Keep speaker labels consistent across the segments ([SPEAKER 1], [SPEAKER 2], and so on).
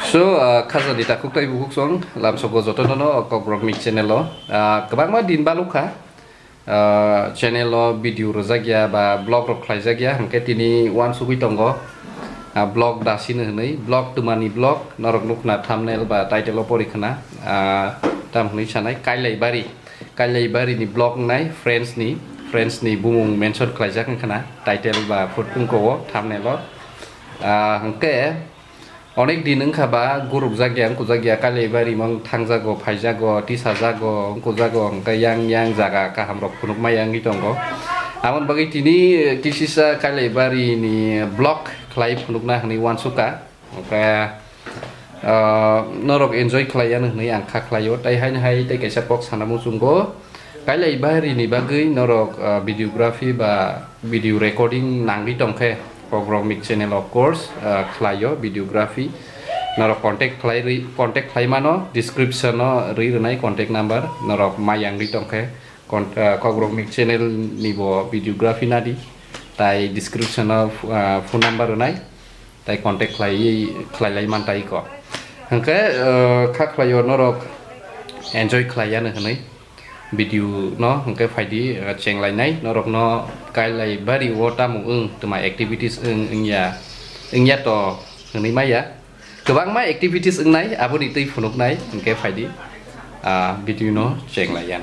[SPEAKER 1] So kaza di takuk tai bukuk song lam soko joto no kobrok mix channel lo kabang ma din baluka channel lo video rozagya ba blog rok khlaijagya hangke tini wan sugui tongo blog dasin hnei blog tumani blog norok nukna thumbnail ba title lo porikhana tam hnei sanai kailai bari ni blog nai friends ni bumung mention khlaijak khana title ba photpungko thumbnail lo hangke অনেক দিন খাবা group জায়গা কালেবারি Mong থাংজাগো ফাইজাগো টিসাজাগো কোজাগো yang jaga kaham rok punuk mayang gitongo amon bagi tini kisisa kalebari ni blog klai punuk na ni wan suka oke norok enjoy klayan ni angka klayo tai hai tai kaisa box sanamu sunggo kalebari ni bagi norok videography ba video recording nanggi tongke program mix channel of course klayo videography naro contact klai mano description no ri contact number naro mayang ri tongke program mix channel ni bo videography nadi tai description of phone number nai tai contact klai man tai ko hangke kha klayo naro enjoy klayan hnai video no hangke faidi chenglai nai norok no kailai bari wota mung tuma activities ya to ngni maya kebang ma activities nai aboni tei phunuk nai hangke faidi video no chenglaian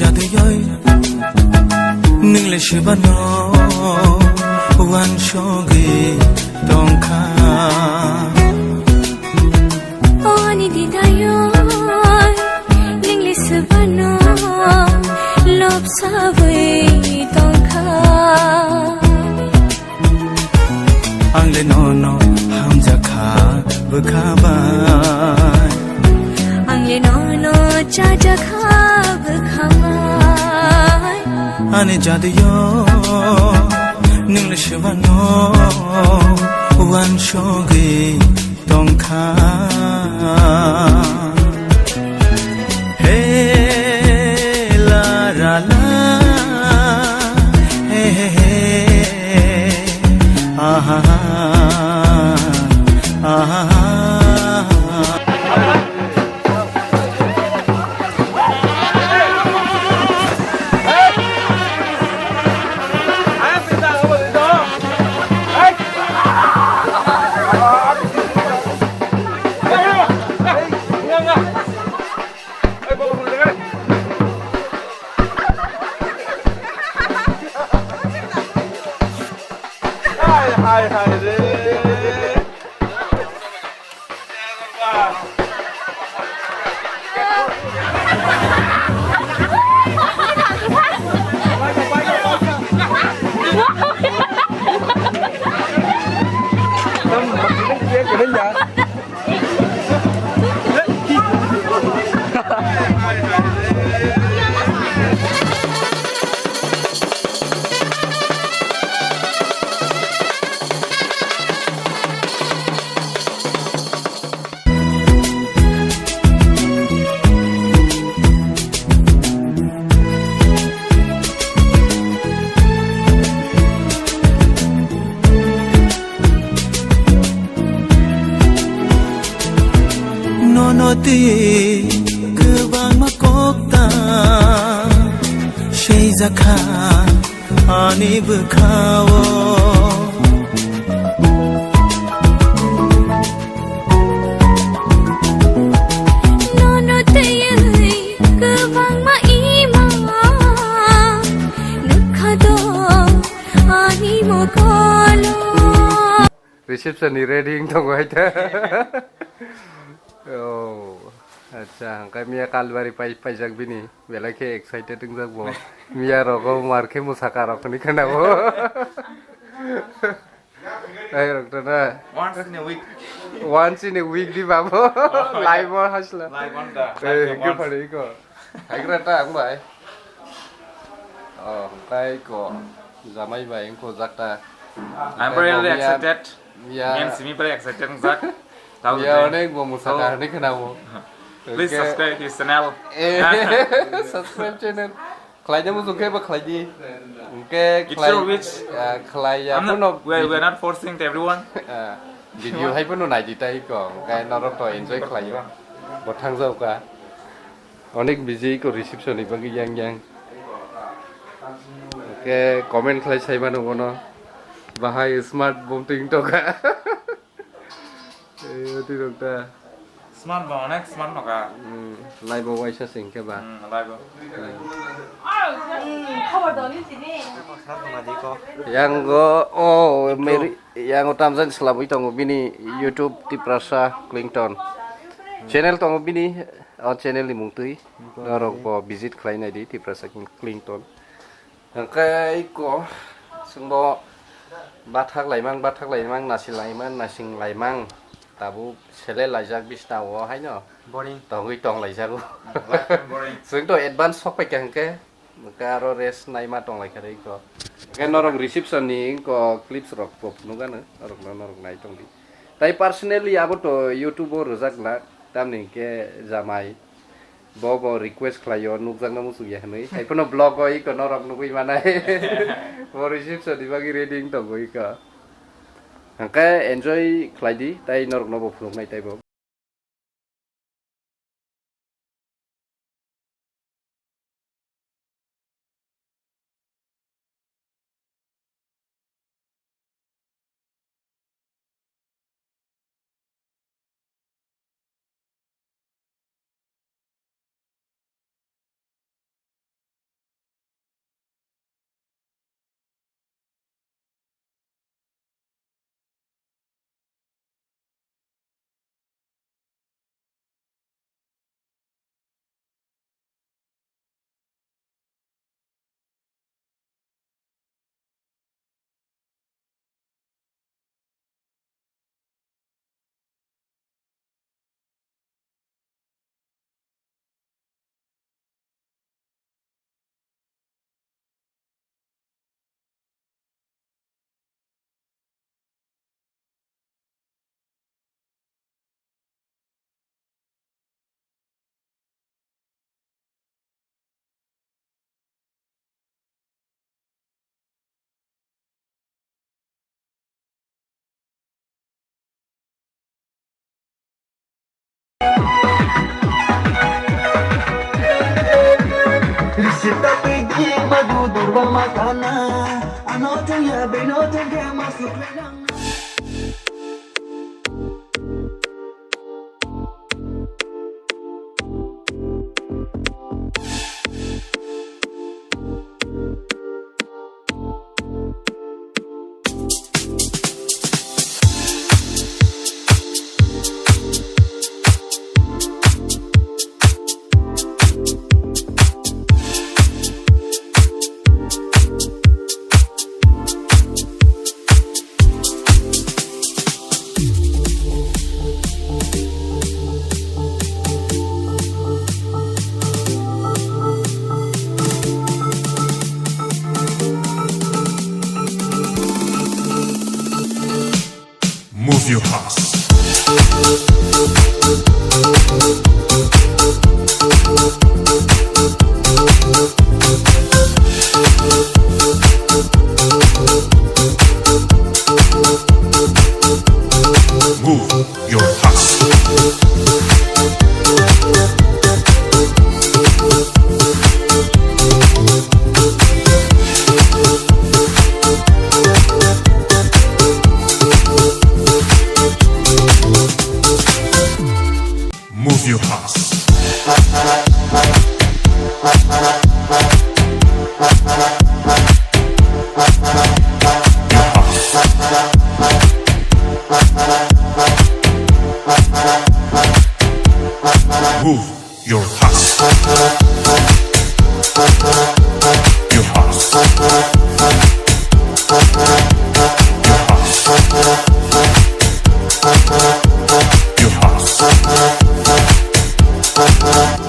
[SPEAKER 2] Jati yoy ningle shibano wan shogi tongkha
[SPEAKER 3] oni didayoy ningle shibano lob sabai tongkha
[SPEAKER 2] angle no hamja kha bukha bai
[SPEAKER 3] angle no cha kha
[SPEAKER 2] ane jadiyo ningle shivano wan shogi tongkha hey la la la hey aha aha
[SPEAKER 4] Hai re.
[SPEAKER 2] noti kebang makokta shei zakha ani bkhawo
[SPEAKER 1] reception ni reading to go ita oh Acha angkai mia kalbari pajak bini belake excited engjak bo mia rogo marke musaka rok ni kana bo ai rok na
[SPEAKER 5] Once in a week.
[SPEAKER 1] once in a week di babo live hasla
[SPEAKER 5] Live on the.
[SPEAKER 1] ke phari ko aigra ta ang bai kai ko jamai bai ko jakta
[SPEAKER 5] I'm really excited. Me
[SPEAKER 1] mia
[SPEAKER 5] and Simi very excited. Zak. Tahu
[SPEAKER 1] mia
[SPEAKER 5] deh.
[SPEAKER 1] onek bo musaka ni kana bo
[SPEAKER 5] Please subscribe his channel.
[SPEAKER 1] subscribe channel khlai jamu sukhe ba khlai di ke
[SPEAKER 5] It's
[SPEAKER 1] khlai
[SPEAKER 5] your wish.
[SPEAKER 1] khlai ya
[SPEAKER 5] I'm
[SPEAKER 1] puno
[SPEAKER 5] not. We're not forcing to everyone.
[SPEAKER 1] video hai puno nai di tai ko kai norok to enjoy khlai yo bo thang jau ka onek busy ko reception ni bagi yang yang ke comment khlai sai manu gono bahai smart bombing to ka oti rokta
[SPEAKER 5] Smart ba, onek smart noka.
[SPEAKER 1] live waisa sing ke ba
[SPEAKER 5] Live.
[SPEAKER 1] yang go oh meri yang utamzan selabu itu bini YouTube Tiprasa Clinton channel to bini channel ni mungtui norok bo visit khlai nai di Tiprasa Clinton angkai ko sungbo bathak laimang nasi laimang tabu sele laijak bisna wo hai no
[SPEAKER 5] Boring.
[SPEAKER 1] tongui tong laijaku
[SPEAKER 5] Boring.
[SPEAKER 1] sung to advance sok pa kang ke karo res naima tong lai kare ko ke norong reception ni ko clips rok pop nu gan norong nai tong di tai personally abo to youtube rozak la tamni ke jamai bo request khlayo nukjak na musu ya nei ai pono blog oi ko norong nugui manai bo reception di bagi reading to goi ka angka enjoy khlai di tai norong no bo phuluk nai tai bo
[SPEAKER 2] Risita pigi madu durba makana anotu ya benotu ke masuk lenang
[SPEAKER 6] Move your house. Move your house.
[SPEAKER 1] Bye.